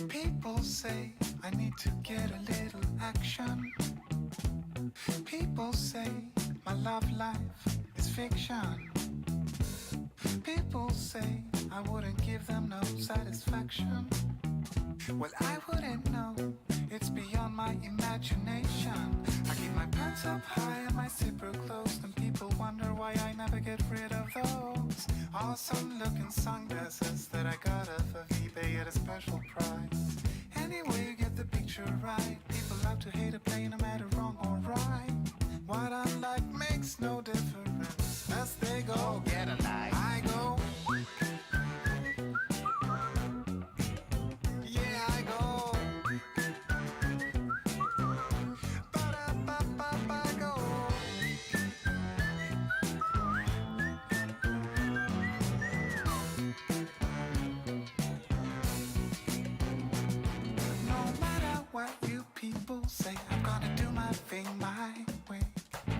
People say I need to get a little action. People say my love life is fiction. People say I wouldn't give them no satisfaction. Well, I wouldn't know, it's beyond my imagination. I keep my pants up high and my zipper closed, and people wonder why I never get rid of those awesome looking sunglasses that I got off of eBay at a special price. Anyway, you get the picture right. People love to hate a play no matter wrong or right. What I like makes no difference as they go. Get a life. I go. Yeah, I go. Ba-da-ba-ba-ba, go. No matter what you people say, I'm gonna do my thing my way.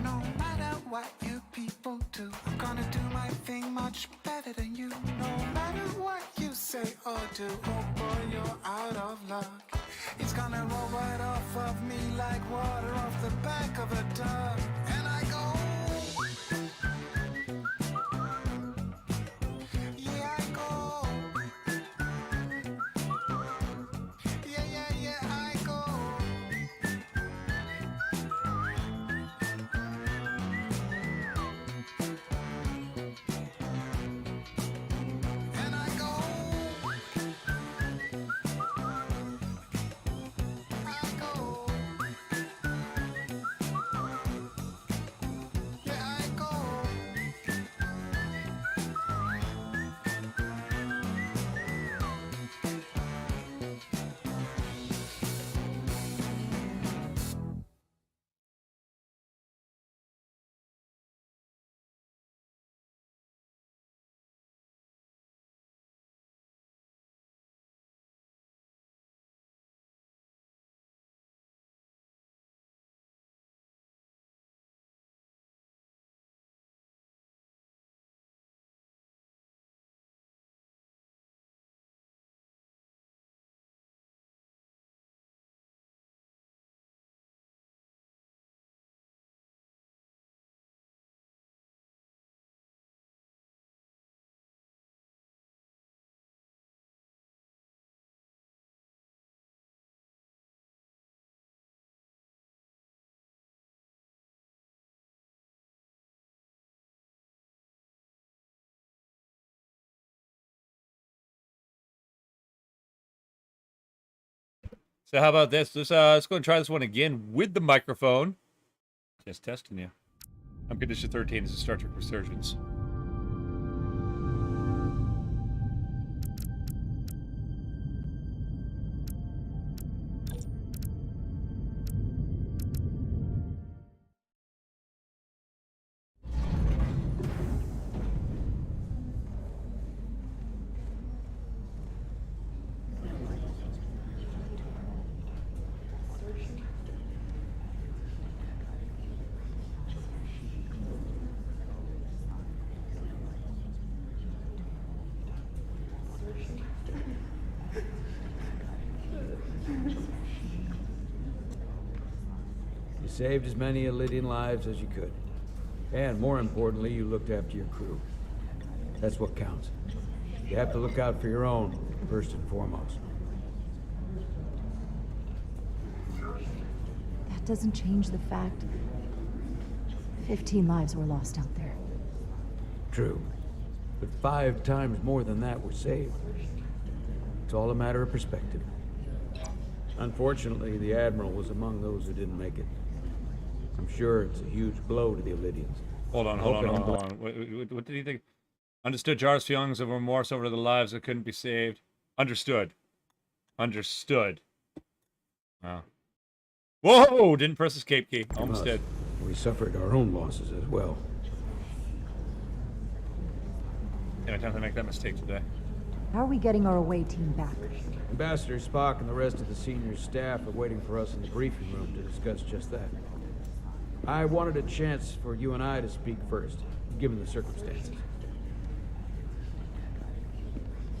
No matter what you people do, I'm gonna do my thing much better than you. No matter what you say or do, oh boy, you're out of luck. It's gonna roll right off of me like water off the back of a duck. And I go. Yeah, I go. Yeah, I go. And I go. I go. Yeah, I go. So how about this? Let's go and try this one again with the microphone. Just testing you. I'm Condition 13. This is Star Trek Resurgence. You saved as many Lydian lives as you could. And more importantly, you looked after your crew. That's what counts. You have to look out for your own, first and foremost. That doesn't change the fact 15 lives were lost out there. True. But 5 times more than that were saved. It's all a matter of perspective. Unfortunately, the Admiral was among those who didn't make it. I'm sure it's a huge blow to the Lydians. Hold on. What did he think? Understood Jar's feelings of remorse over the lives that couldn't be saved. Understood. Wow. Whoa! Didn't press escape key. Almost did. We suffered our own losses as well. Any time to make that mistake today. How are we getting our away team back? Ambassador Spock and the rest of the senior staff are waiting for us in the briefing room to discuss just that. I wanted a chance for you and I to speak first, given the circumstances.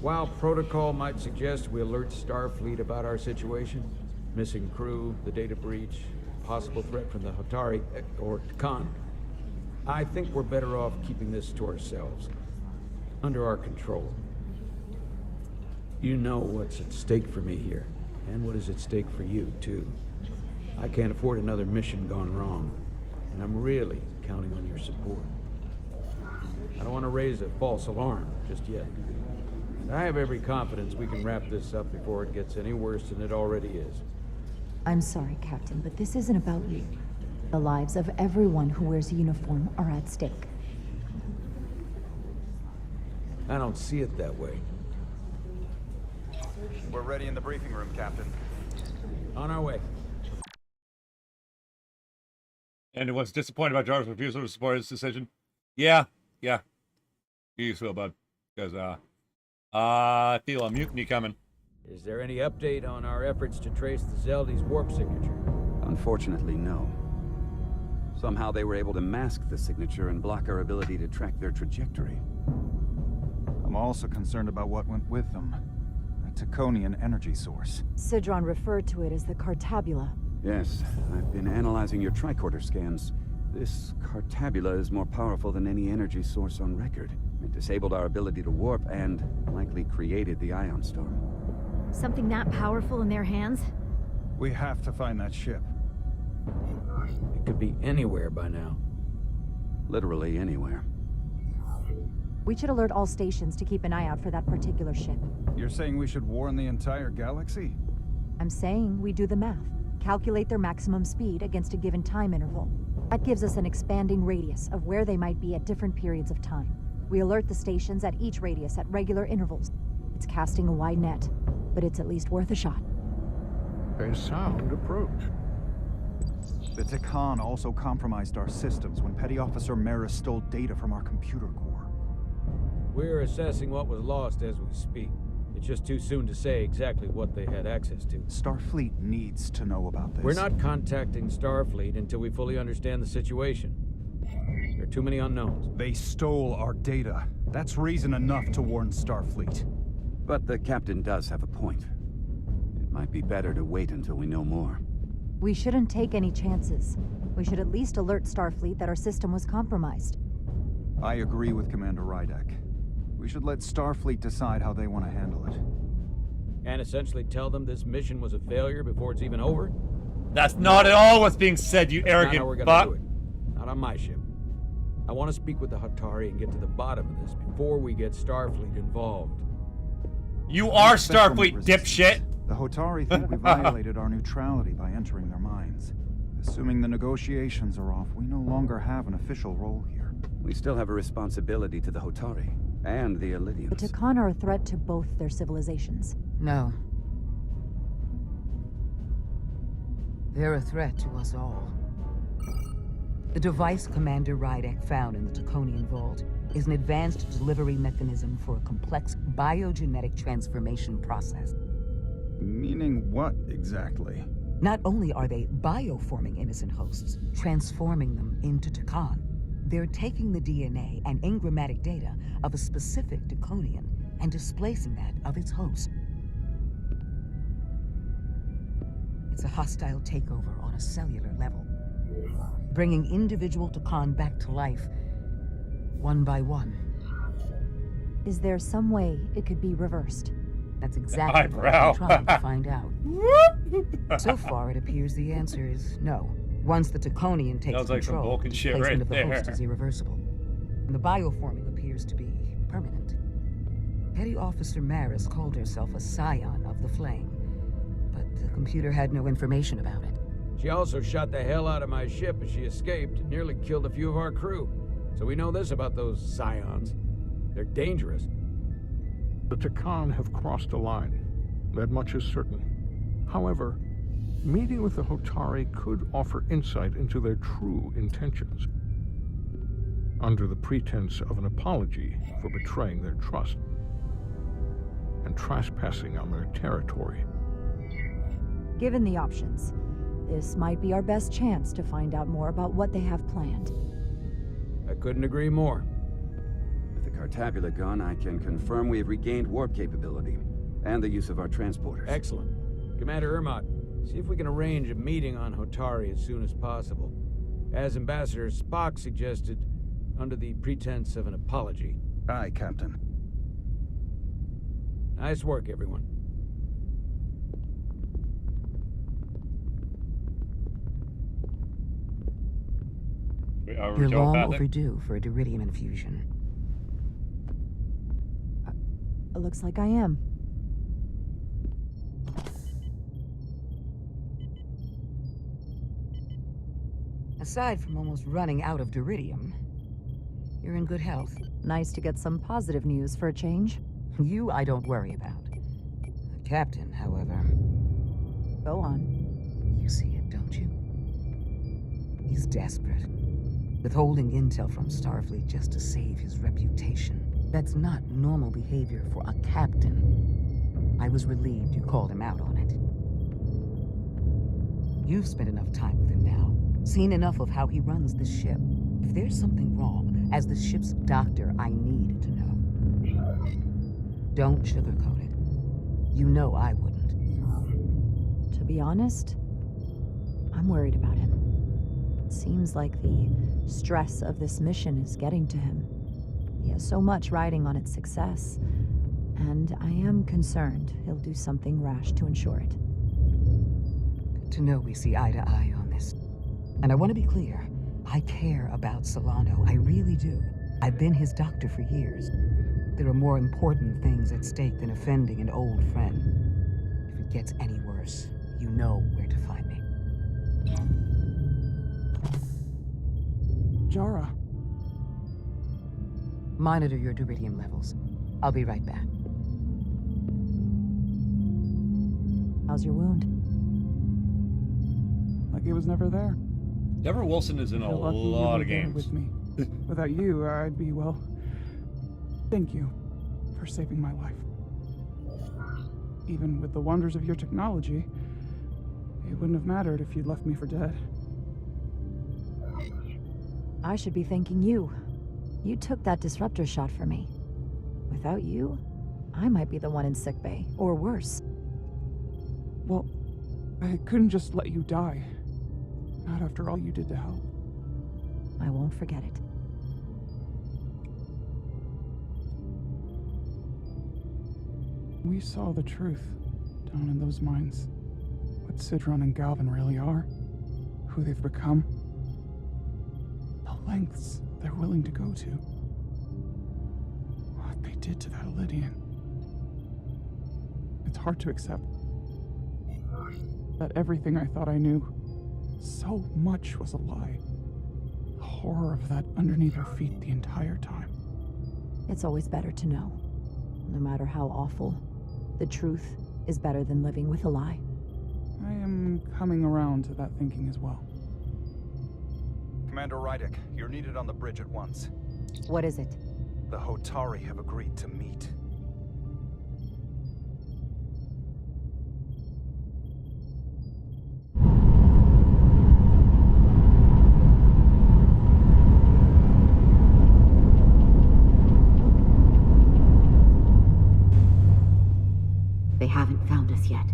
While protocol might suggest we alert Starfleet about our situation, missing crew, the data breach, possible threat from the Hotari, or Khan, I think we're better off keeping this to ourselves, under our control. You know what's at stake for me here, and what is at stake for you, too. I can't afford another mission gone wrong, and I'm really counting on your support. I don't want to raise a false alarm just yet. I have every confidence we can wrap this up before it gets any worse than it already is. I'm sorry, Captain, but this isn't about you. The lives of everyone who wears a uniform are at stake. I don't see it that way. We're ready in the briefing room, Captain. On our way. And was disappointed about Jarvis' refusal to support his decision. Yeah. You feel, bud. Because, I feel a mutiny coming. Is there any update on our efforts to trace the Zeldy's warp signature? Unfortunately, no. Somehow they were able to mask the signature and block our ability to track their trajectory. I'm also concerned about what went with them. A Taconian energy source. Sidron referred to it as the Cartabula. Yes, I've been analyzing your tricorder scans. This Cartabula is more powerful than any energy source on record. It disabled our ability to warp and likely created the ion storm. Something that powerful in their hands? We have to find that ship. It could be anywhere by now. Literally anywhere. We should alert all stations to keep an eye out for that particular ship. You're saying we should warn the entire galaxy? I'm saying we do the math. Calculate their maximum speed against a given time interval. That gives us an expanding radius of where they might be at different periods of time. We alert the stations at each radius at regular intervals. It's casting a wide net, but it's at least worth a shot. A sound approach. The Takan also compromised our systems when Petty Officer Maris stole data from our computer core. We're assessing what was lost as we speak. It's just too soon to say exactly what they had access to. Starfleet needs to know about this. We're not contacting Starfleet until we fully understand the situation. There are too many unknowns. They stole our data. That's reason enough to warn Starfleet. But the captain does have a point. It might be better to wait until we know more. We shouldn't take any chances. We should at least alert Starfleet that our system was compromised. I agree with Commander Rydek. We should let Starfleet decide how they want to handle it. And essentially tell them this mission was a failure before it's even over? That's not at all what's being said, you Not how we're arrogant gonna fuck. do it. Not on my ship. I want to speak with the Hatari and get to the bottom of this before we get Starfleet involved. You are Spectrum Starfleet, resistance. dipshit. The Hotari think we violated our neutrality by entering their minds. Assuming the negotiations are off, we no longer have an official role here. We still have a responsibility to the Hotari and the The Illydians. Takan are a threat to both their civilizations. No. They're a threat to us all. The device Commander Rydek found in the Taconian Vault is an advanced delivery mechanism for a complex biogenetic transformation process. Meaning what, exactly? Not only are they bioforming innocent hosts, transforming them into Takan, they're taking the DNA and engrammatic data of a specific Taconian and displacing that of its host. It's a hostile takeover on a cellular level, bringing individual Takan back to life, one by one. Is there some way it could be reversed? That's exactly what Eyebrow. I'm trying to find out. So far, it appears the answer is no. Once the Taconian takes Sounds like some control, Vulcan shit displacement right of the there. host is irreversible. And the bioforming appears to be permanent. Petty Officer Maris called herself a scion of the Flame, but the computer had no information about it. She also shot the hell out of my ship as she escaped and nearly killed a few of our crew. So we know this about those scions. They're dangerous. The Takan have crossed a line. That much is certain. However, meeting with the Hotari could offer insight into their true intentions, under the pretense of an apology for betraying their trust. and trespassing on their territory. Given the options, this might be our best chance to find out more about what they have planned. I couldn't agree more. With the Cartabula gone, I can confirm we have regained warp capability and the use of our transporters. Excellent. Commander Ermot, see if we can arrange a meeting on Hotari as soon as possible. As Ambassador Spock suggested, under the pretense of an apology. Aye, Captain. Nice work, everyone. You're long overdue for a Diridium infusion. It looks like I am. Aside from almost running out of Diridium, you're in good health. Nice to get some positive news for a change. You I don't worry about. The captain, however... Go on. You see it, don't you? He's desperate. Withholding intel from Starfleet just to save his reputation. That's not normal behavior for a captain. I was relieved you called him out on it. You've spent enough time with him now. Seen enough of how he runs the ship. If there's something wrong, as the ship's doctor, I need to know. Don't sugarcoat it. You know I wouldn't. To be honest, I'm worried about him. It seems like the stress of this mission is getting to him. He has so much riding on its success, and I am concerned he'll do something rash to ensure it. Good to know we see eye to eye on this. And I want to be clear, I care about Solano, I really do. I've been his doctor for years. There are more important things at stake than offending an old friend. If it gets any worse, you know where to find me. Jara. Monitor your Diridium levels. I'll be right back. How's your wound? Like it was never there. Deborah Wilson is in a Feel lucky you lot were of there games. with me. Without you, I'd be, well... Thank you for saving my life. Even with the wonders of your technology, it wouldn't have mattered if you'd left me for dead. I should be thanking you. You took that disruptor shot for me. Without you, I might be the one in sickbay, or worse. Well, I couldn't just let you die. Not after all you did to help. I won't forget it. We saw the truth down in those mines. What Sidron and Galvin really are. Who they've become. The lengths they're willing to go to. What they did to that Lydian. It's hard to accept that everything I thought I knew, so much was a lie. The horror of that underneath our feet the entire time. It's always better to know. No matter how awful, the truth is better than living with a lie. I am coming around to that thinking as well. Commander Rydick, you're needed on the bridge at once. What is it? The Hotari have agreed to meet. They haven't found us yet.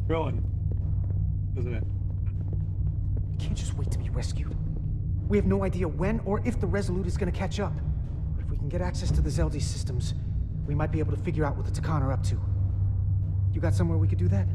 Growing, isn't it? We can't just wait to be rescued. We have no idea when or if the Resolute is going to catch up. But if we can get access to the Zeldi systems, we might be able to figure out what the Takan are up to. You got somewhere we could do that?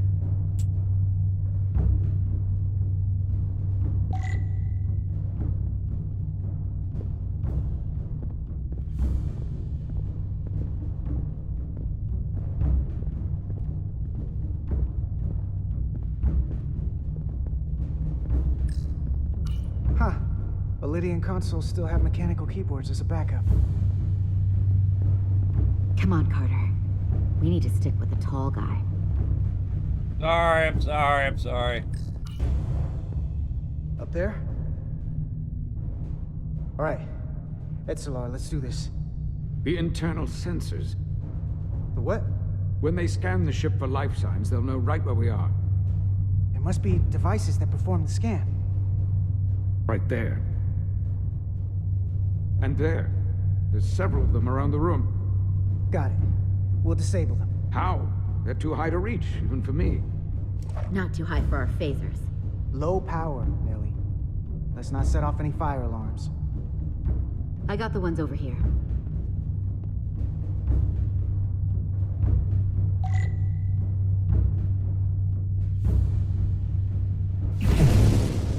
Huh. The Lydian consoles still have mechanical keyboards as a backup. Come on, Carter. We need to stick with the tall guy. I'm sorry. Up there? Alright. Etzelar, let's do this. The internal sensors. The what? When they scan the ship for life signs, they'll know right where we are. There must be devices that perform the scan. Right there. And there. There's several of them around the room. Got it. We'll disable them. How? They're too high to reach, even for me. Not too high for our phasers. Low power, Nelly. Let's not set off any fire alarms. I got the ones over here.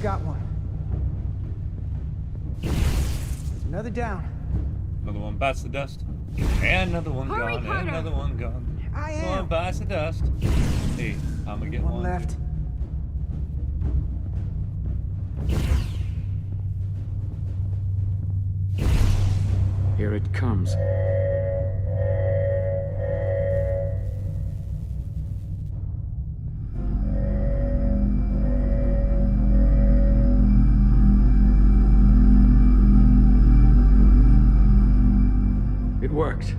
Got one. Another down. Another one bites the dust. And another one Hurry, gone. Carter. And another one gone. I Another am. one bites the dust. Hey, I'm gonna get One one. left. Here it comes. It worked.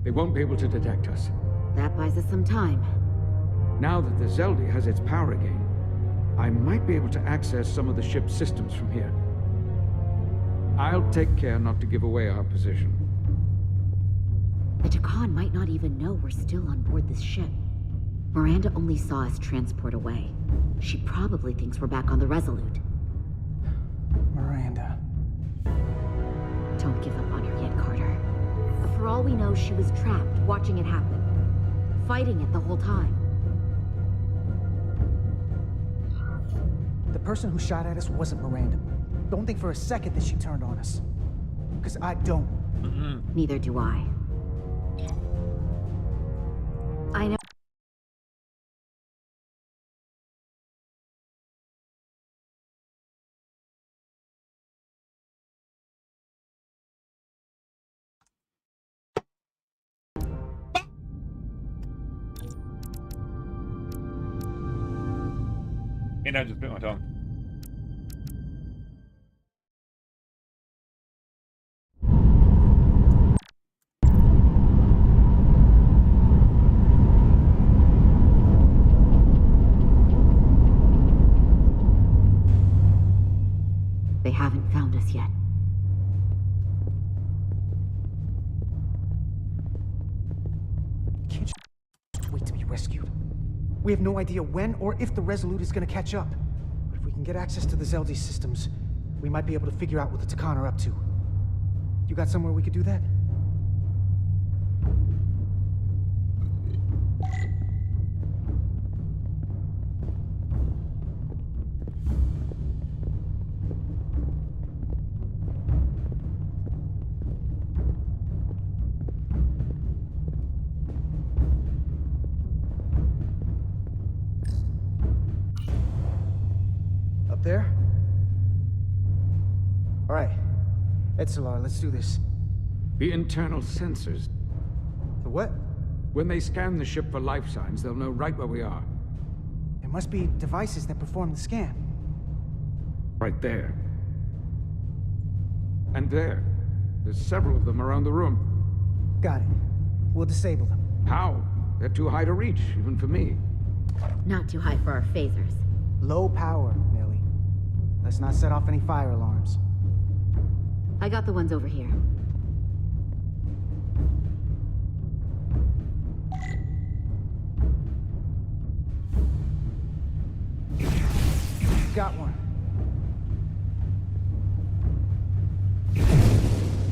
They won't be able to detect us. That buys us some time. Now that the Zeldi has its power again, I might be able to access some of the ship's systems from here. I'll take care not to give away our position. The Takan might not even know we're still on board this ship. Miranda only saw us transport away. She probably thinks we're back on the Resolute. Miranda. Don't give up on her yet, Carter. For all we know, she was trapped, watching it happen. Fighting it the whole time. The person who shot at us wasn't Miranda. Don't think for a second that she turned on us. Because I don't. Neither do I. I know. And I just bit my tongue. They haven't found us yet. Can't just wait to be rescued. We have no idea when or if the Resolute is going to catch up. But if we can get access to the Zeldi systems, we might be able to figure out what the Takan are up to. You got somewhere we could do that? Up there? All right. Etzelar, let's do this. The internal sensors. The what? When they scan the ship for life signs, they'll know right where we are. There must be devices that perform the scan. Right there. And there. There's several of them around the room. Got it. We'll disable them. How? They're too high to reach, even for me. Not too high for our phasers. Low power, Nelly. Let's not set off any fire alarms. I got the ones over here. Got one.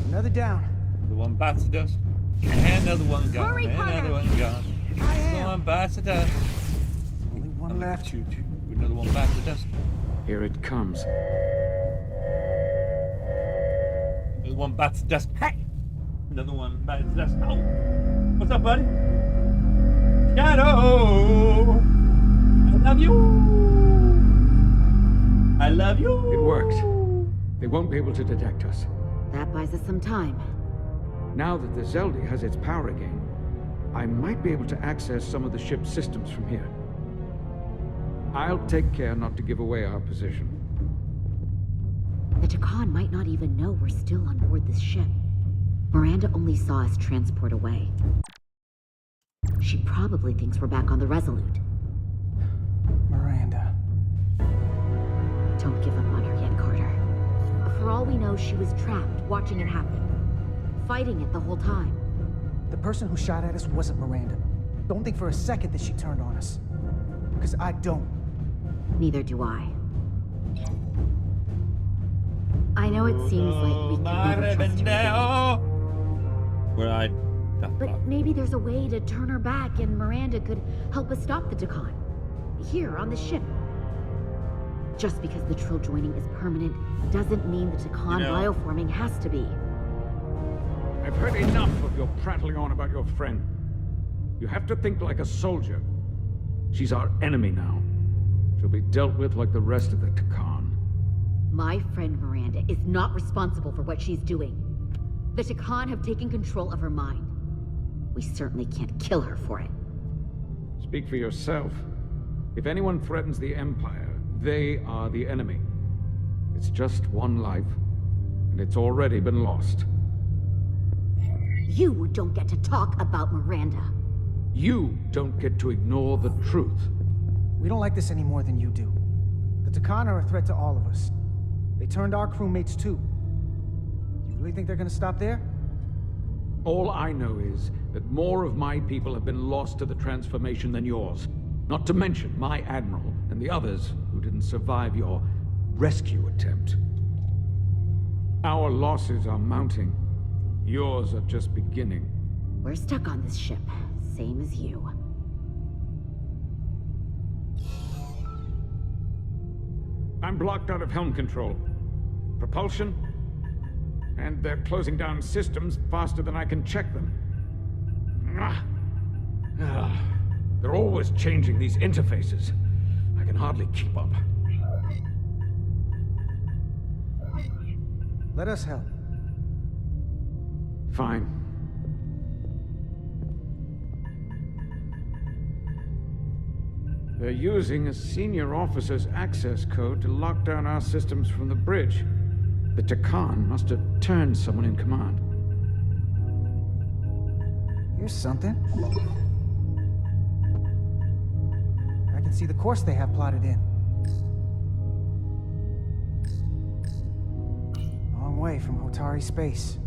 Another down. The one bites the dust. And another one gone. Hurry, And Carter. another one gone. I Another am. one bites the dust. Only one I'm left. Shoot you. Another one bites the dust. Here it comes. Another one bites the dust. Hey! Another one bites the dust. Oh! What's up, buddy? Shadow! I love you! I love you! It worked. They won't be able to detect us. That buys us some time. Now that the Zeldi has its power again, I might be able to access some of the ship's systems from here. I'll take care not to give away our position. The Takan might not even know we're still on board this ship. Miranda only saw us transport away. She probably thinks we're back on the Resolute. Miranda. Don't give up on her yet, Carter. For all we know, she was trapped, watching it happen. Fighting it the whole time. The person who shot at us wasn't Miranda. Don't think for a second that she turned on us. Because I don't. Neither do I. I know it seems like we can never trust her. But maybe there's a way to turn her back and Miranda could help us stop the Takan. Here, on the ship. Just because the Trill joining is permanent doesn't mean the Takan bioforming has to be. I've heard enough of your prattling on about your friend. You have to think like a soldier. She's our enemy now. She'll be dealt with like the rest of the Takan. My friend Miranda is not responsible for what she's doing. The Takan have taken control of her mind. We certainly can't kill her for it. Speak for yourself. If anyone threatens the Empire, they are the enemy. It's just one life, and it's already been lost. You don't get to talk about Miranda. You don't get to ignore the truth. We don't like this any more than you do. The Takan are a threat to all of us. They turned our crewmates too. You really think they're gonna stop there? All I know is that more of my people have been lost to the transformation than yours. Not to mention my admiral and the others who didn't survive your rescue attempt. Our losses are mounting. Yours are just beginning. We're stuck on this ship, same as you. I'm blocked out of helm control. Propulsion? And they're closing down systems faster than I can check them. They're always changing these interfaces. I can hardly keep up. Let us help. Fine. They're using a senior officer's access code to lock down our systems from the bridge. The Takan must have turned someone in command. Here's something. I can see the course they have plotted in. Long way from Hotari space.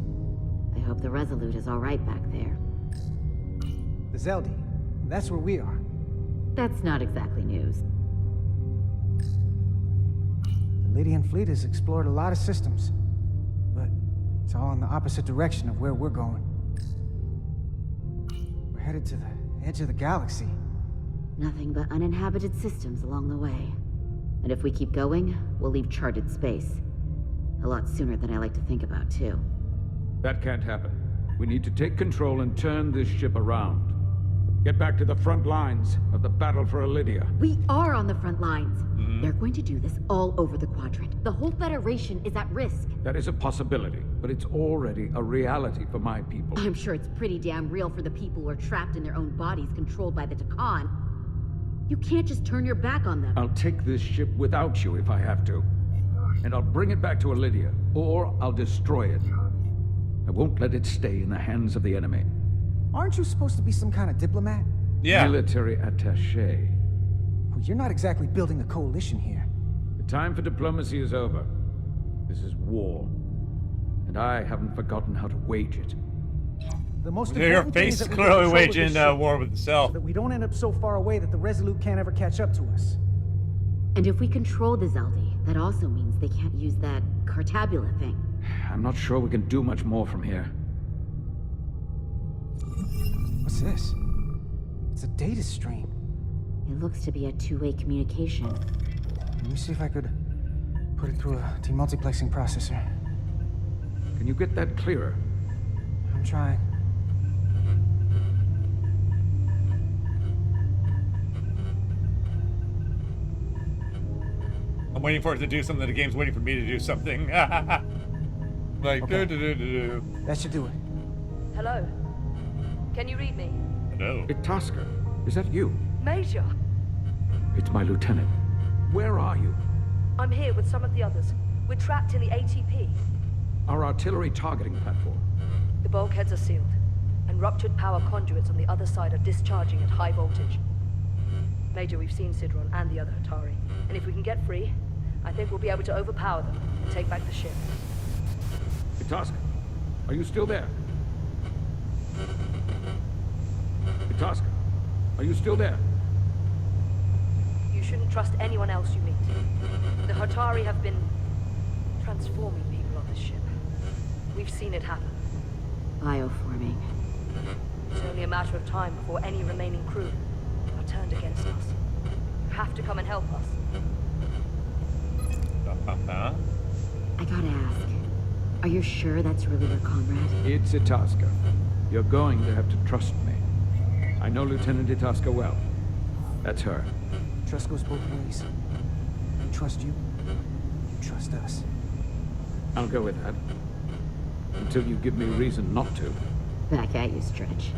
I hope the Resolute is all right back there. The Zeldi. That's where we are. That's not exactly news. The Lydian fleet has explored a lot of systems, but it's all in the opposite direction of where we're going. We're headed to the edge of the galaxy. Nothing but uninhabited systems along the way. And if we keep going, we'll leave charted space. A lot sooner than I like to think about, too. That can't happen. We need to take control and turn this ship around. Get back to the front lines of the battle for Elydia. We are on the front lines. They're going to do this all over the quadrant. The whole Federation is at risk. That is a possibility, but it's already a reality for my people. I'm sure it's pretty damn real for the people who are trapped in their own bodies controlled by the Takan. You can't just turn your back on them. I'll take this ship without you if I have to. And I'll bring it back to Elydia, or I'll destroy it. I won't let it stay in the hands of the enemy. Aren't you supposed to be some kind of diplomat? Yeah. Military attaché. Well, you're not exactly building a coalition here. The time for diplomacy is over. This is war. And I haven't forgotten how to wage it. The most Your important thing face is is that we clearly get control of waging this ship, war with itself. so that we don't end up so far away that the Resolute can't ever catch up to us. And if we control the Zeldi, that also means they can't use that Cartabula thing. I'm not sure we can do much more from here. What's this? It's a data stream. It looks to be a two-way communication. Let me see if I could put it through a demultiplexing processor. Can you get that clearer? I'm trying. I'm waiting for it to do something. The game's waiting for me to do something. Like, Okay. do. That should do it. Hello? Can you read me? No. Itaska, is that you? Major, It's my lieutenant. Where are you? I'm here with some of the others. We're trapped in the ATP. Our artillery targeting platform. The bulkheads are sealed, and ruptured power conduits on the other side are discharging at high voltage. Major, we've seen Sidron and the other Hatari, and if we can get free, I think we'll be able to overpower them and take back the ship. Itasca, are you still there? Itasca, are you still there? You shouldn't trust anyone else you meet. The Hatari have been transforming people on this ship. We've seen it happen. Bioforming. It's only a matter of time before any remaining crew are turned against us. You have to come and help us. I gotta ask, are you sure that's really your comrade? It's Itasca. You're going to have to trust me. I know Lieutenant Itasca well. That's her. Trust goes both ways. We trust you. You trust us. I'll go with that. Until you give me reason not to. Back at you, Stretch.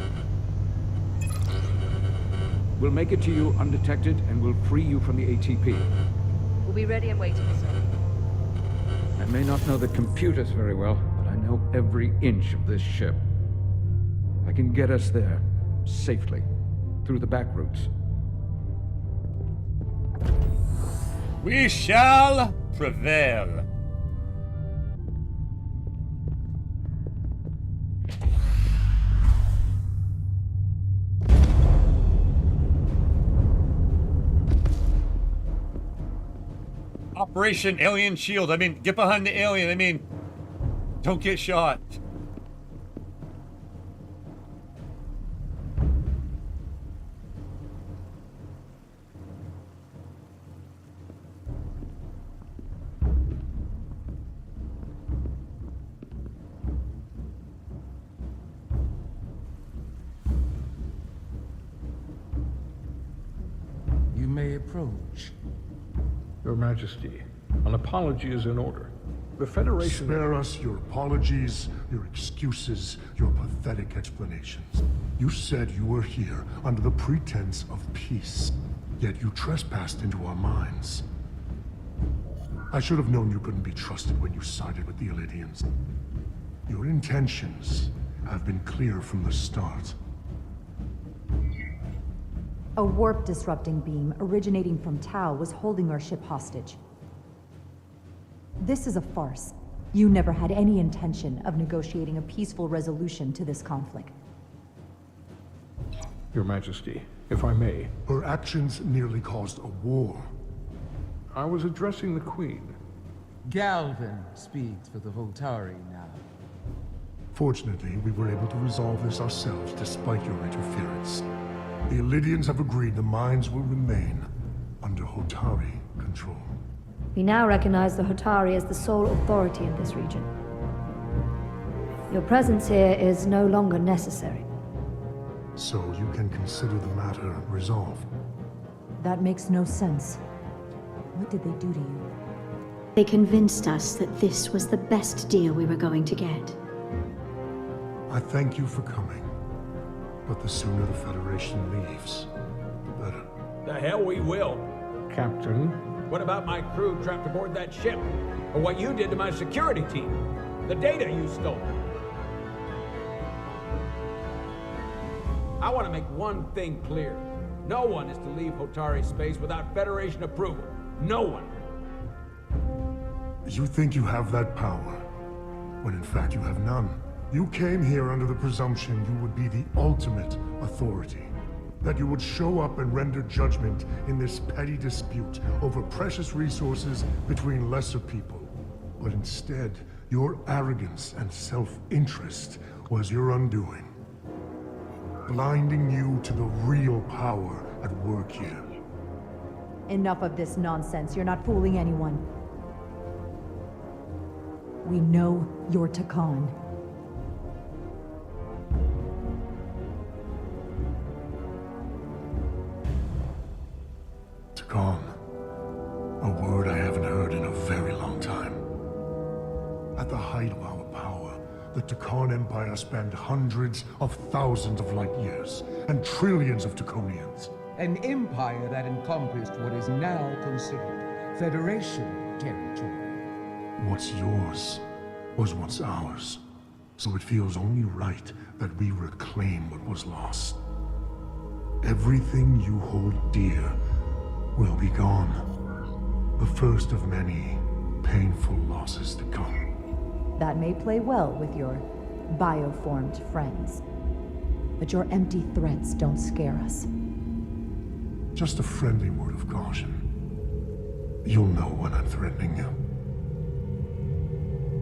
We'll make it to you undetected, and we'll free you from the ATP. We'll be ready and waiting, sir. I may not know the computers very well, but I know every inch of this ship. I can get us there, safely, through the back routes. We shall prevail. Operation Alien Shield. I mean, get behind the alien. I mean, don't get shot. You may approach. Your Majesty, an apology is in order. The Federation... Spare us your apologies, your excuses, your pathetic explanations. You said you were here under the pretense of peace, yet you trespassed into our minds. I should have known you couldn't be trusted when you sided with the Elydians. Your intentions have been clear from the start. A warp-disrupting beam originating from Tau was holding our ship hostage. This is a farce. You never had any intention of negotiating a peaceful resolution to this conflict. Your Majesty, if I may. Her actions nearly caused a war. I was addressing the Queen. Galvin speaks for the Hotari now. Fortunately, we were able to resolve this ourselves despite your interference. The Elydians have agreed the mines will remain under Hotari control. We now recognize the Hatari as the sole authority in this region. Your presence here is no longer necessary. So you can consider the matter resolved. That makes no sense. What did they do to you? They convinced us that this was the best deal we were going to get. I thank you for coming. But the sooner the Federation leaves, the better. The hell we will. Captain? What about my crew trapped aboard that ship? Or what you did to my security team? The data you stole? I want to make one thing clear. No one is to leave Hotari space without Federation approval. No one. You think you have that power, when in fact you have none. You came here under the presumption you would be the ultimate authority. That you would show up and render judgment in this petty dispute over precious resources between lesser people. But instead, your arrogance and self-interest was your undoing. Blinding you to the real power at work here. Enough of this nonsense. You're not fooling anyone. We know you're Takan. Takan. A word I haven't heard in a very long time. At the height of our power, the Takan Empire spanned hundreds of thousands of light years, and trillions of Taconians. An empire that encompassed what is now considered Federation territory. What's yours was once ours. So it feels only right that we reclaim what was lost. Everything you hold dear will be gone. The first of many painful losses to come. That may play well with your bioformed friends. But your empty threats don't scare us. Just a friendly word of caution. You'll know when I'm threatening you.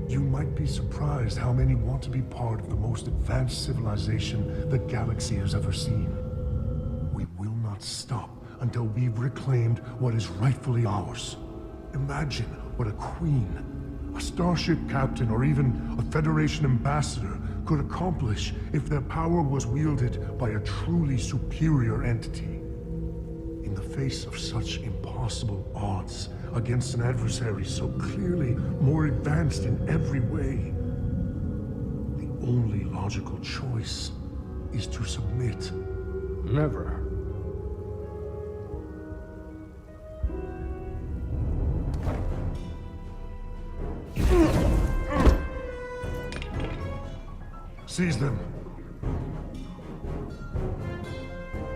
You might be surprised how many want to be part of the most advanced civilization the galaxy has ever seen. We will not stop until we've reclaimed what is rightfully ours. Imagine what a queen, a starship captain, or even a Federation ambassador could accomplish if their power was wielded by a truly superior entity. In the face of such impossible odds against an adversary so clearly more advanced in every way, the only logical choice is to submit. Never. Seize them.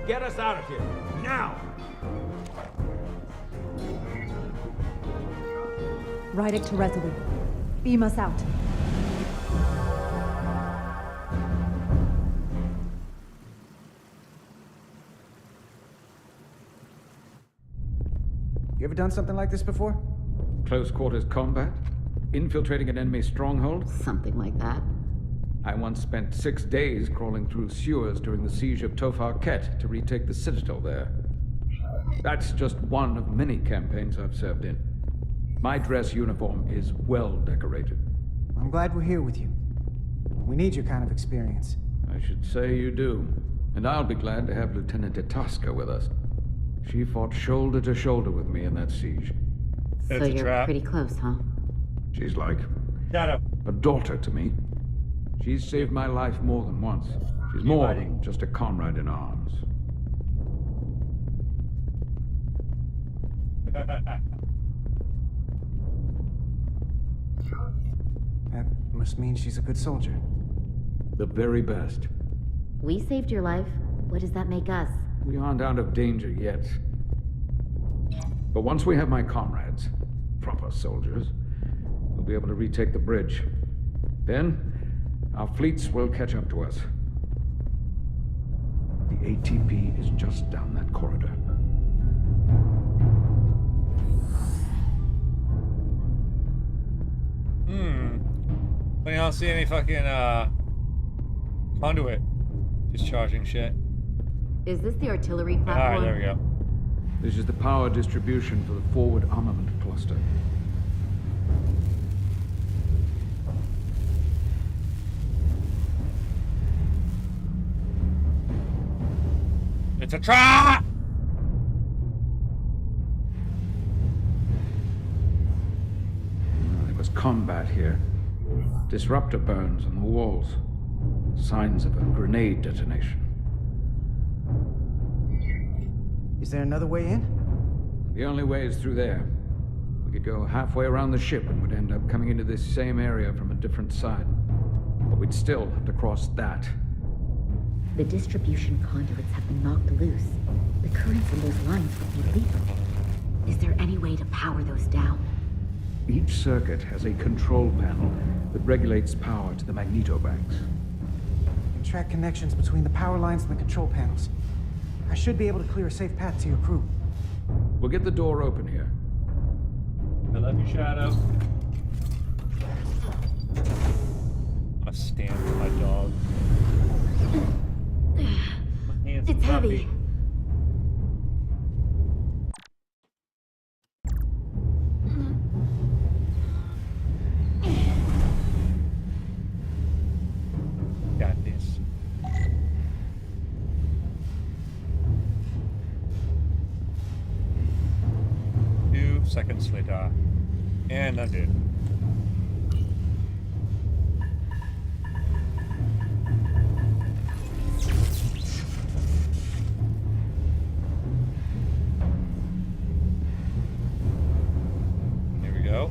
Get us out of here, now! Ride it to Resolute. Beam us out. You ever done something like this before? Close quarters combat? Infiltrating an enemy stronghold? Something like that. I once spent 6 days crawling through sewers during the siege of Tofar Ket to retake the citadel there. That's just one of many campaigns I've served in. My dress uniform is well decorated. I'm glad we're here with you. We need your kind of experience. I should say you do. And I'll be glad to have Lieutenant Itasca with us. She fought shoulder to shoulder with me in that siege. So you're pretty close, huh? She's like a daughter to me. She's saved my life more than once. She's more than just a comrade in arms. That must mean she's a good soldier. The very best. We saved your life. What does that make us? We aren't out of danger yet. But once we have my comrades, proper soldiers, we'll be able to retake the bridge. Then, our fleets will catch up to us. The ATP is just down that corridor. I don't see any fucking conduit discharging shit. Is this the artillery platform? Alright, there we go. This is the power distribution for the forward armament cluster. It's a trap! There was combat here. Disruptor burns on the walls. Signs of a grenade detonation. Is there another way in? The only way is through there. We could go halfway around the ship and would end up coming into this same area from a different side. But we'd still have to cross that. The distribution conduits have been knocked loose. The currents in those lines would be lethal. Is there any way to power those down? Each circuit has a control panel that regulates power to the magnetobanks. And track connections between the power lines and the control panels. I should be able to clear a safe path to your crew. We'll get the door open here. I love you, Shadow. I'm gonna stand for my dog. My hands It's heavy. Got this. Seconds later, and I did. Here we go.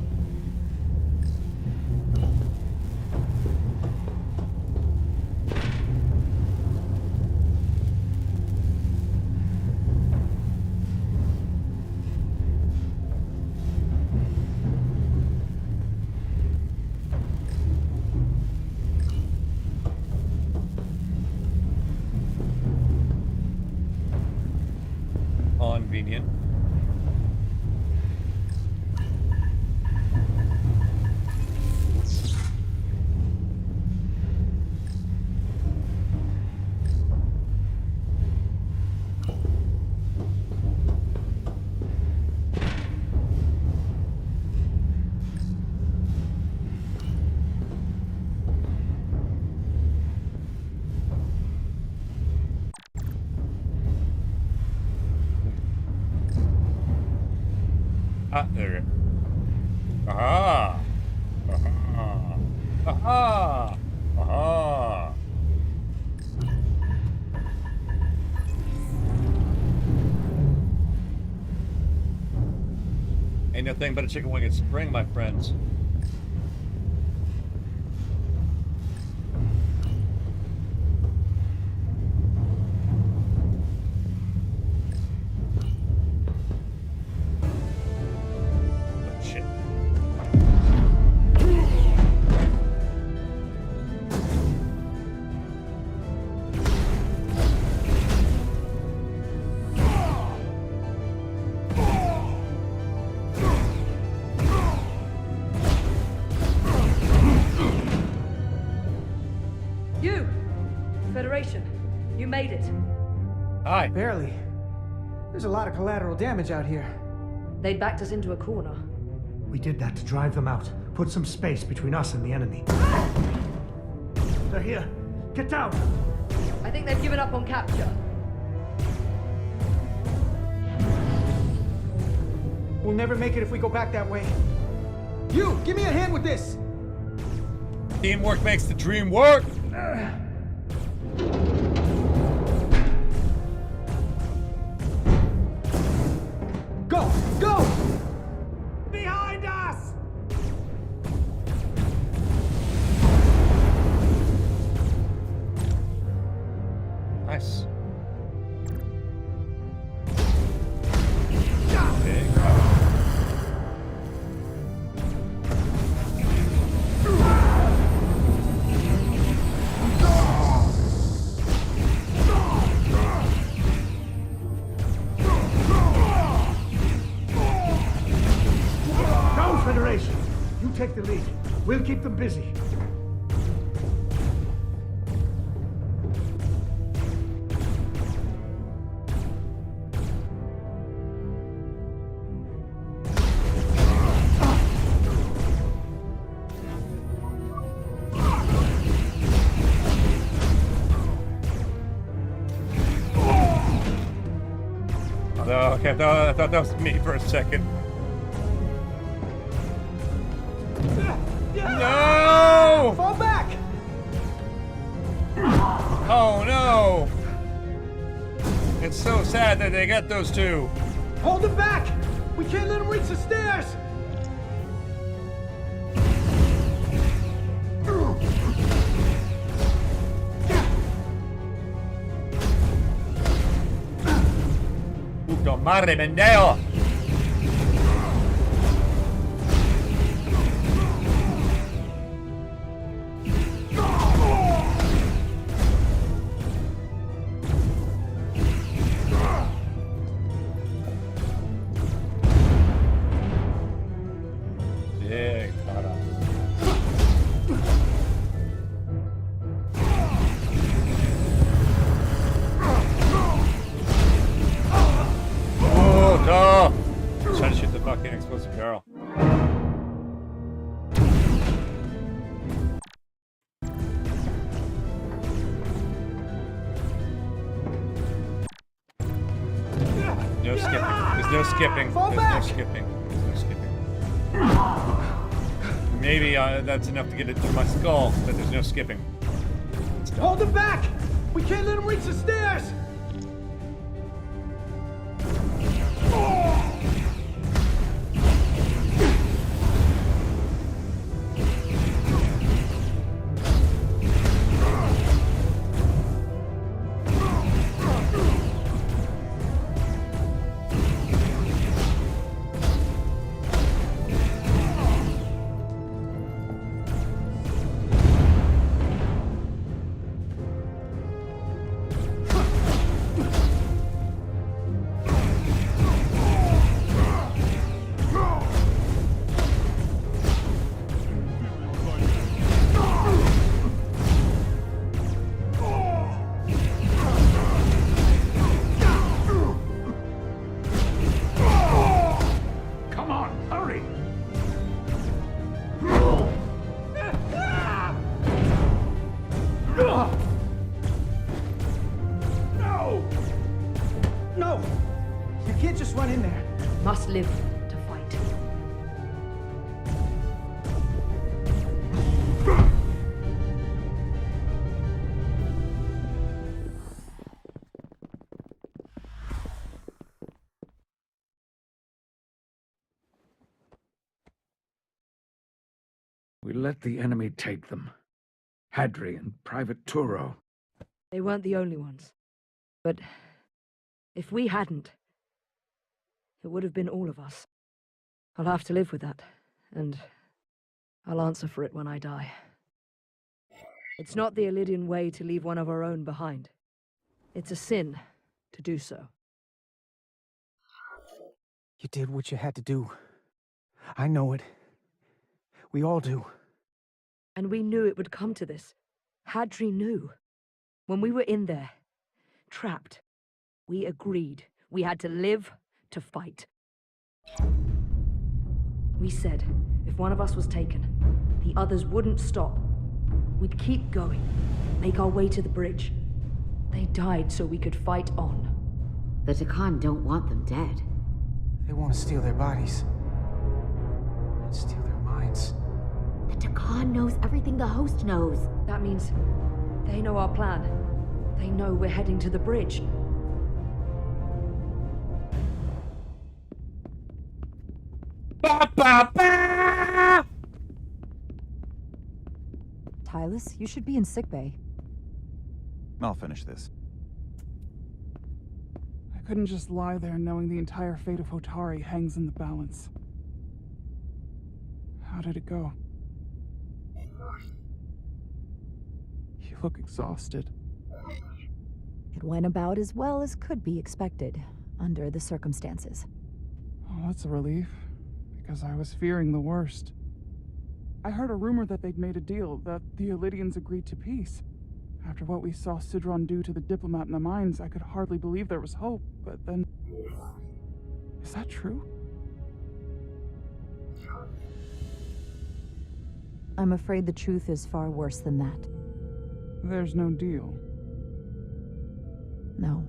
Ah, there it is. Aha! Aha! Aha! Aha! Ain't nothing but a chicken wing at spring, my friends. Shit. You! Federation, you made it. Hi. Barely. There's a lot of collateral damage out here. They backed us into a corner. We did that to drive them out. Put some space between us and the enemy. They're here. Get down! I think they've given up on capture. We'll never make it if we go back that way. You, give me a hand with this! Teamwork makes the dream work! Go! Go! Behind us! Nice. Go, Federation! You take the lead. We'll keep them busy. Oh, okay, I thought that was me for a second. No! Fall back! Oh no! It's so sad that they got those two. Hold them back! We can't let them reach the stairs! Puto madre, pendejo! Yeah, cara. Oh, no! Trying to shoot the fucking explosive barrel. No skipping. There's no skipping. There's no skipping. There's no skipping. Maybe that's enough to get it to my skull, but there's no skipping. Hold them back! We can't let them reach the stairs! No! You can't just run in there. Must live to fight. We let the enemy take them. Hadri and Private Turo. They weren't the only ones. But if we hadn't, it would have been all of us. I'll have to live with that, and I'll answer for it when I die. It's not the Elydian way to leave one of our own behind. It's a sin to do so. You did what you had to do. I know it. We all do. And we knew it would come to this. Hadri knew. When we were in there, trapped, we agreed we had to live to fight. We said if one of us was taken, the others wouldn't stop. We'd keep going, make our way to the bridge. They died so we could fight on. The Takan don't want them dead. They want to steal their bodies. And steal their minds. The Takan knows everything the host knows. That means they know our plan. They know we're heading to the bridge. Ba, ba, ba! Tylus, you should be in sickbay. I'll finish this. I couldn't just lie there knowing the entire fate of Hotari hangs in the balance. How did it go? You look exhausted. It went about as well as could be expected, under the circumstances. Oh, that's a relief, because I was fearing the worst. I heard a rumor that they'd made a deal, that the Elydians agreed to peace. After what we saw Sidron do to the diplomat in the mines, I could hardly believe there was hope, but then... Is that true? I'm afraid the truth is far worse than that. There's no deal. No.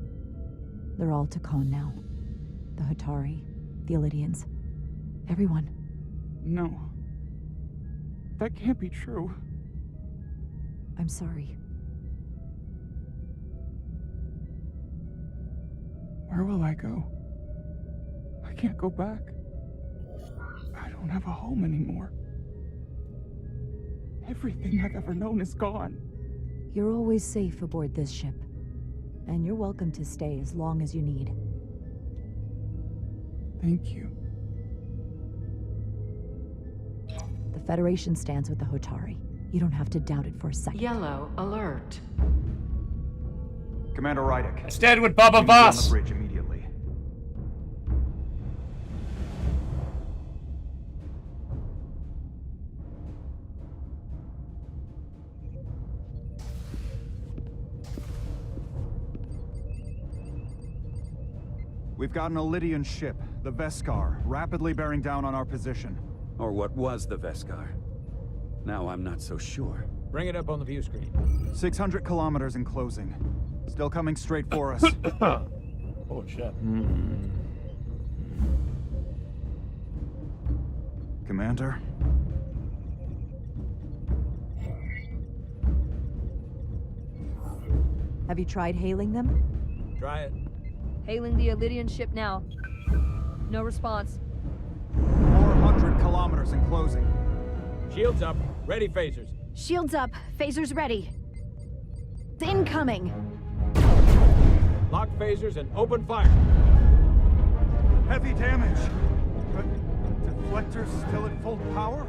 They're all Takan now. The Hotari, the Elydians, everyone. No. That can't be true. I'm sorry. Where will I go? I can't go back. I don't have a home anymore. Everything I've ever known is gone. You're always safe aboard this ship. And you're welcome to stay as long as you need. Thank you. The Federation stands with the Hotari. You don't have to doubt it for a second. Yellow alert. Commander Rydek. I stand with Baba Voss. On the bridge immediately. We've got an Elydian ship, the Veskar, rapidly bearing down on our position. Or what was the Veskar. Now I'm not so sure. Bring it up on the view screen. 600 kilometers in closing. Still coming straight for us. Oh, shit. Commander? Have you tried hailing them? Try it. Hailing the Elydian ship now. No response. 400 kilometers in closing. Shields up. Ready phasers. Shields up. Phasers ready. Incoming. Lock phasers and open fire. Heavy damage. But deflectors still at full power?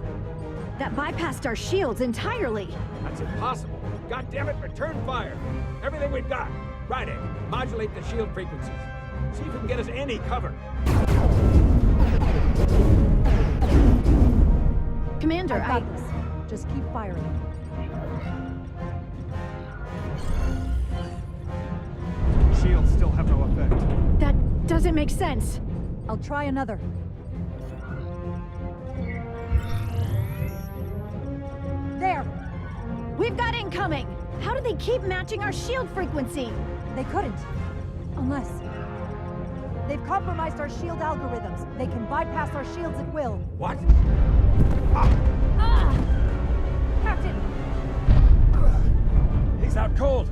That bypassed our shields entirely. That's impossible. God damn it, return fire. Everything we've got. Rydek, modulate the shield frequencies. See if we can get us any cover. Commander, I got this. Just keep firing. Shields still have no effect. That doesn't make sense. I'll try another. There! We've got incoming! How do they keep matching our shield frequency? They couldn't. Unless... They've compromised our shield algorithms. They can bypass our shields at will. What? Captain! He's out cold.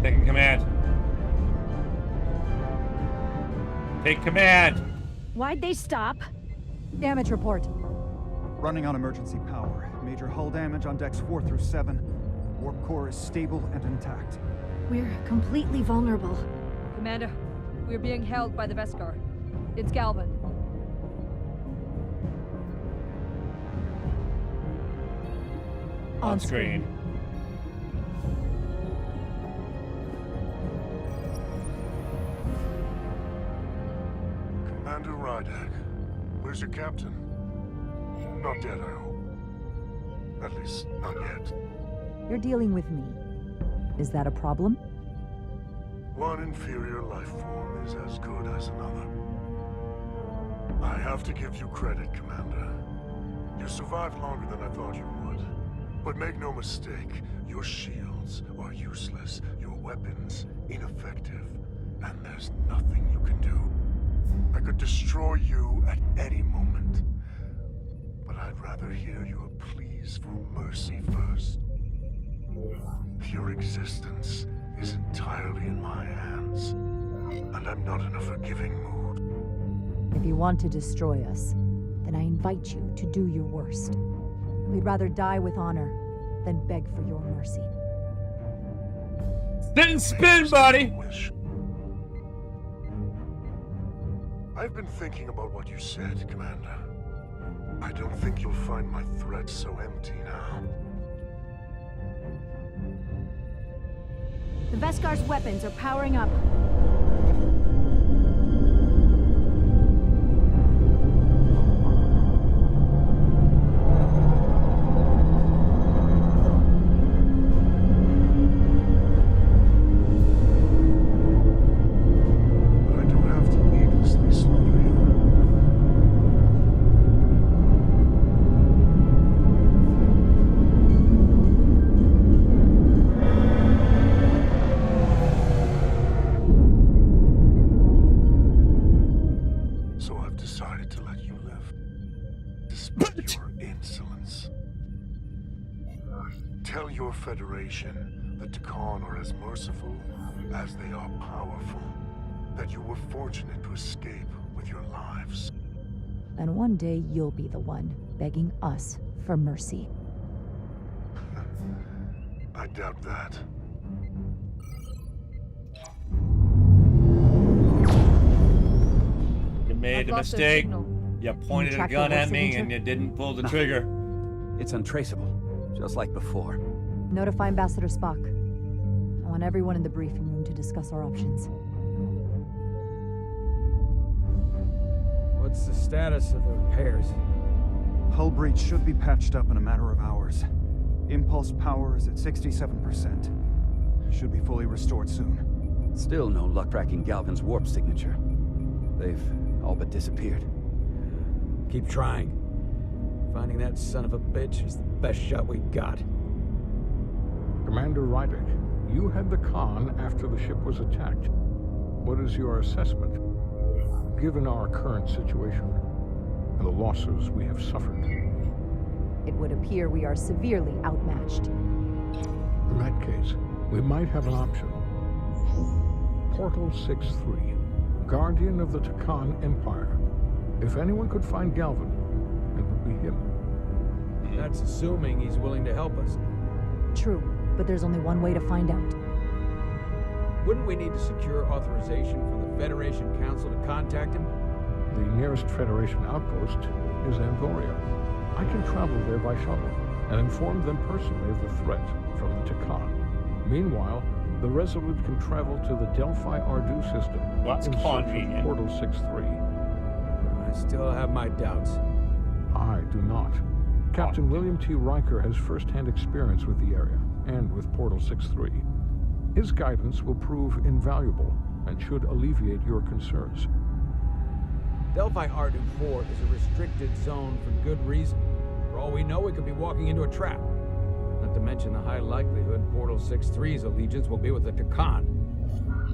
Taking command. Take command. Why'd they stop? Damage report. Running on emergency power. Major hull damage on decks 4 through 7. Warp core is stable and intact. We're completely vulnerable. Commander, we're being held by the Veskar. It's Galvin. On screen. Commander Rydek, where's your captain? Not dead, I hope. At least, not yet. You're dealing with me. Is that a problem? One inferior life form is as good as another. I have to give you credit, Commander. You survived longer than I thought you would. But make no mistake, your shields are useless, your weapons ineffective, and there's nothing you can do. I could destroy you at any moment. But I'd rather hear your pleas for mercy first. Your existence is entirely in my hands, and I'm not in a forgiving mood. If you want to destroy us, then I invite you to do your worst. We'd rather die with honor than beg for your mercy. Sit and spin, buddy! I've been thinking about what you said, Commander. I don't think you'll find my threat so empty now. The Veskar's weapons are powering up. Tell your Federation that Tkon are as merciful as they are powerful. That you were fortunate to escape with your lives. And one day you'll be the one begging us for mercy. I doubt that. You made a mistake. You pointed a gun at me and you didn't pull the trigger. It's untraceable, just like before. Notify Ambassador Spock. I want everyone in the briefing room to discuss our options. What's the status of the repairs? Hull breach should be patched up in a matter of hours. Impulse power is at 67%. Should be fully restored soon. Still no luck tracking Galvin's warp signature. They've all but disappeared. Keep trying. Finding that son of a bitch is the best shot we got. Commander Rydek, you had the Khan after the ship was attacked. What is your assessment, given our current situation and the losses we have suffered? It would appear we are severely outmatched. In that case, we might have an option. Portal 6-3, Guardian of the Tkon Empire. If anyone could find Galvin, it would be him. That's assuming he's willing to help us. True, but there's only one way to find out. Wouldn't we need to secure authorization from the Federation Council to contact him? The nearest Federation outpost is Anvoria. I can travel there by shuttle and inform them personally of the threat from the Tkon. Meanwhile, the Resolute can travel to the Delphi Ardu system That's in search of convenient. Portal 6-3. I still have my doubts. I do not. Captain William T. Riker has first-hand experience with the area and with Portal 6-3. His guidance will prove invaluable and should alleviate your concerns. Delphi Ardu 4 is a restricted zone for good reason. For all we know, we could be walking into a trap. Not to mention the high likelihood Portal 6-3's allegiance will be with the Tkon.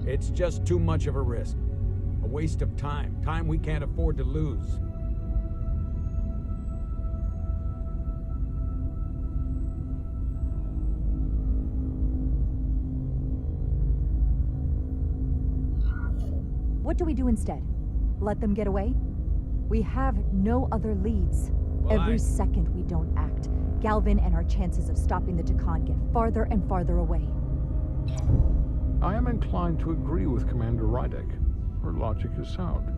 It's just too much of a risk. A waste of time. Time we can't afford to lose. What do we do instead? Let them get away? We have no other leads. Every second we don't act, Galvin and our chances of stopping the Takan get farther and farther away. I am inclined to agree with Commander Rydek. Her logic is sound.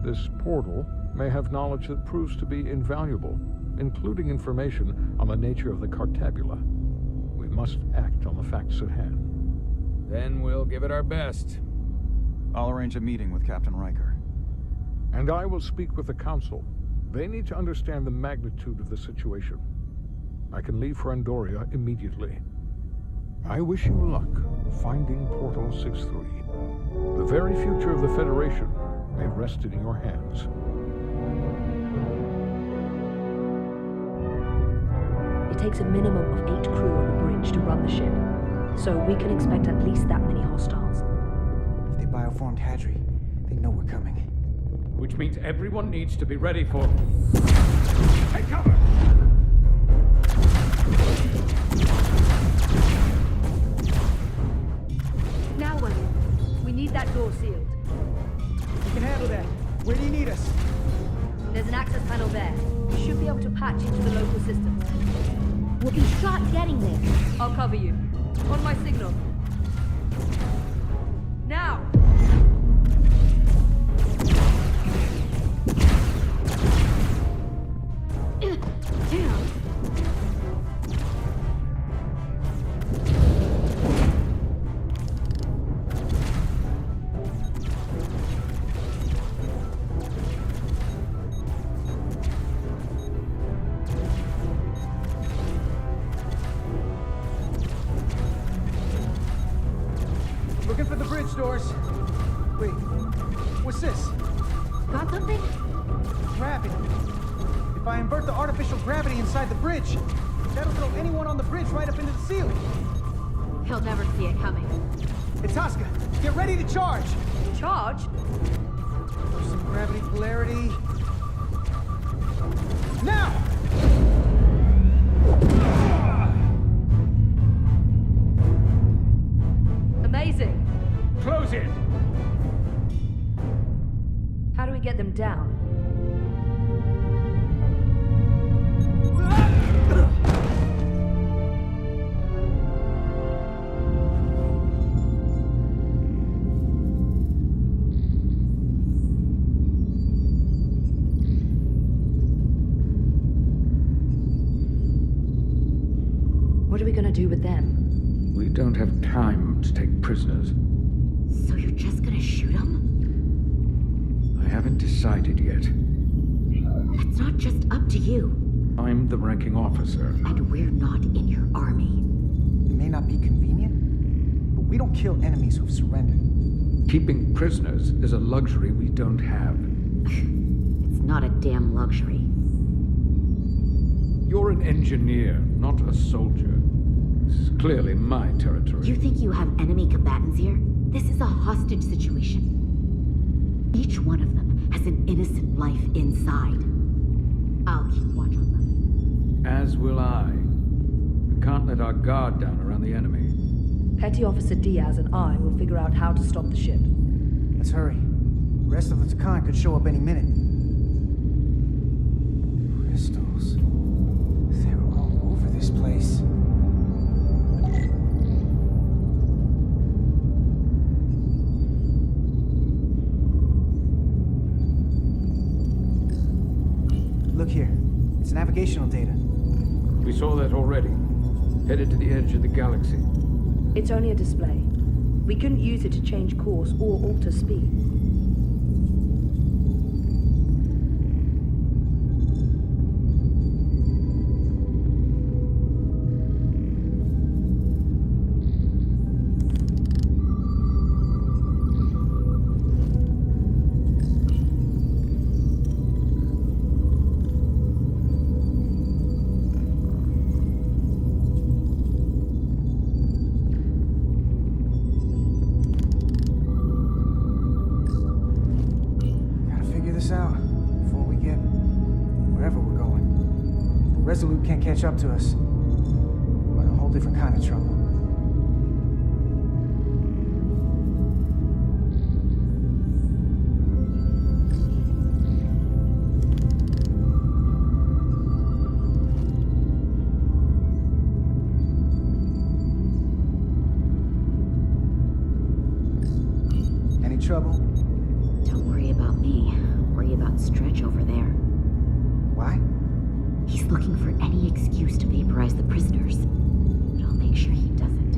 This portal may have knowledge that proves to be invaluable, including information on the nature of the Cartabula. We must act on the facts at hand. Then we'll give it our best. I'll arrange a meeting with Captain Riker. And I will speak with the Council. They need to understand the magnitude of the situation. I can leave for Andoria immediately. I wish you luck finding Portal 6-3. The very future of the Federation may rest in your hands. It takes a minimum of 8 crew on the bridge to run the ship, so we can expect at least that many hostiles. If they bioformed Hadri, they know we're coming. Which means everyone needs to be ready for... Take cover! Now what? We need that door sealed. We can handle that. Where do you need us? There's an access panel there. You should be able to patch into the local systems. We'll be shot getting there. I'll cover you. On my signal. Now! Damn. Looking for the bridge doors. Wait, what's this? Got something? Gravity. If I invert the artificial gravity inside the bridge, that'll throw anyone on the bridge right up into the ceiling. He'll never see it coming. Itasca, get ready to charge! Charge? For some gravity polarity. Now! Amazing. Close it! How do we get them down? What are we gonna do with them? We don't have time to take prisoners. So you're just gonna shoot him? I haven't decided yet. That's not just up to you. I'm the ranking officer. And we're not in your army. It may not be convenient, but we don't kill enemies who've surrendered. Keeping prisoners is a luxury we don't have. It's not a damn luxury. You're an engineer, not a soldier. This is clearly my territory. You think you have enemy combatants here? This is a hostage situation. Each one of them has an innocent life inside. I'll keep watch on them. As will I. We can't let our guard down around the enemy. Petty Officer Diaz and I will figure out how to stop the ship. Let's hurry. The rest of the Takan could show up any minute. Crystals. They're all over this place. Look here. It's navigational data. We saw that already. Headed to the edge of the galaxy. It's only a display. We couldn't use it to change course or alter speed. Resolute can't catch up to us. We're in a whole different kind of trouble. trouble? Don't worry about me. Worry about Stretch over there. Why? He's looking for any excuse to vaporize the prisoners. But I'll make sure he doesn't.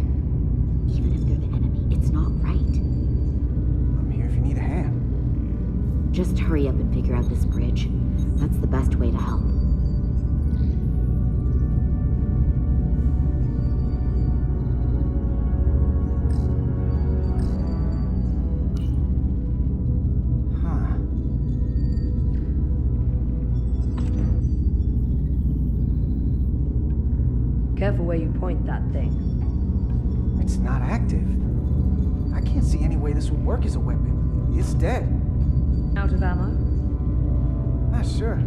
Even if they're the enemy, it's not right. I'm here if you need a hand. Just hurry up and figure out this bridge. That's the best way to help. Careful where you point that thing. It's not active. I can't see any way this would work as a weapon. It's dead. Out of ammo? Not sure.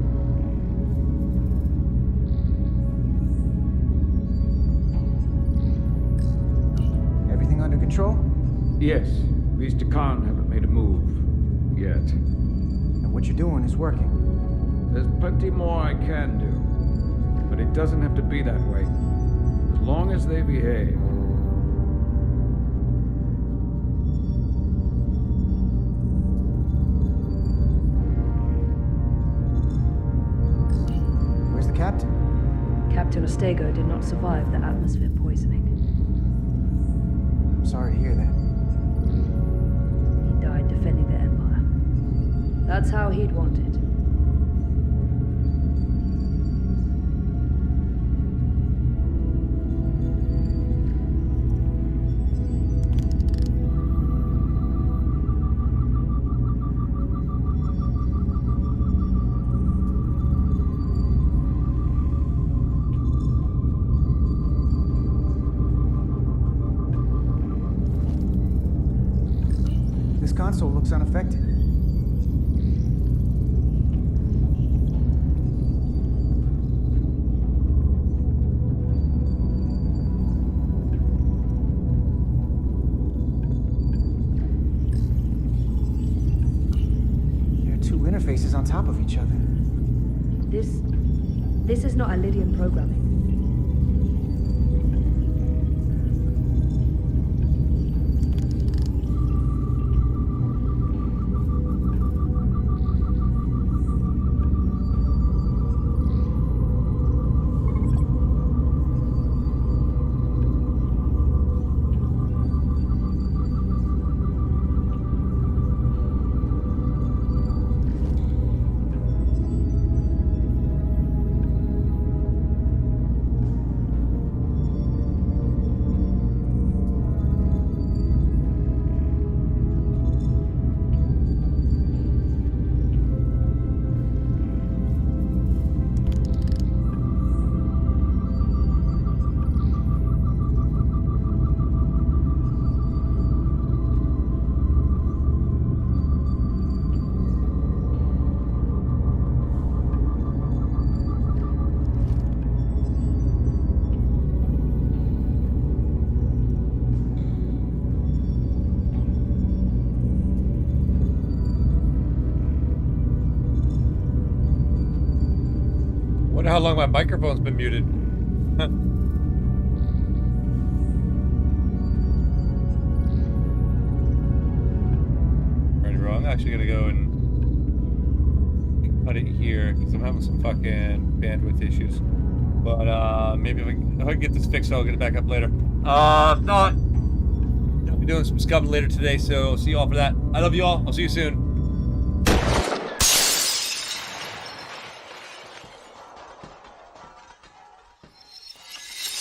Everything under control? Yes, these Takan haven't made a move. Yet. And what you're doing is working. There's plenty more I can do. But it doesn't have to be that way. As long as they behave. Where's the captain? Captain Ostego did not survive the atmosphere poisoning. I'm sorry to hear that. He died defending the Empire. That's how he'd want it. This console looks unaffected. There are two interfaces on top of each other. This is not Lydian programming. Wonder how long my microphone's been muted. Right or wrong? I'm actually gonna go and cut it here because I'm having some fucking bandwidth issues. But maybe if I can get this fixed, I'll get it back up later. If not, I'll be doing some scubbing later today, so see you all for that. I love you all. I'll see you soon.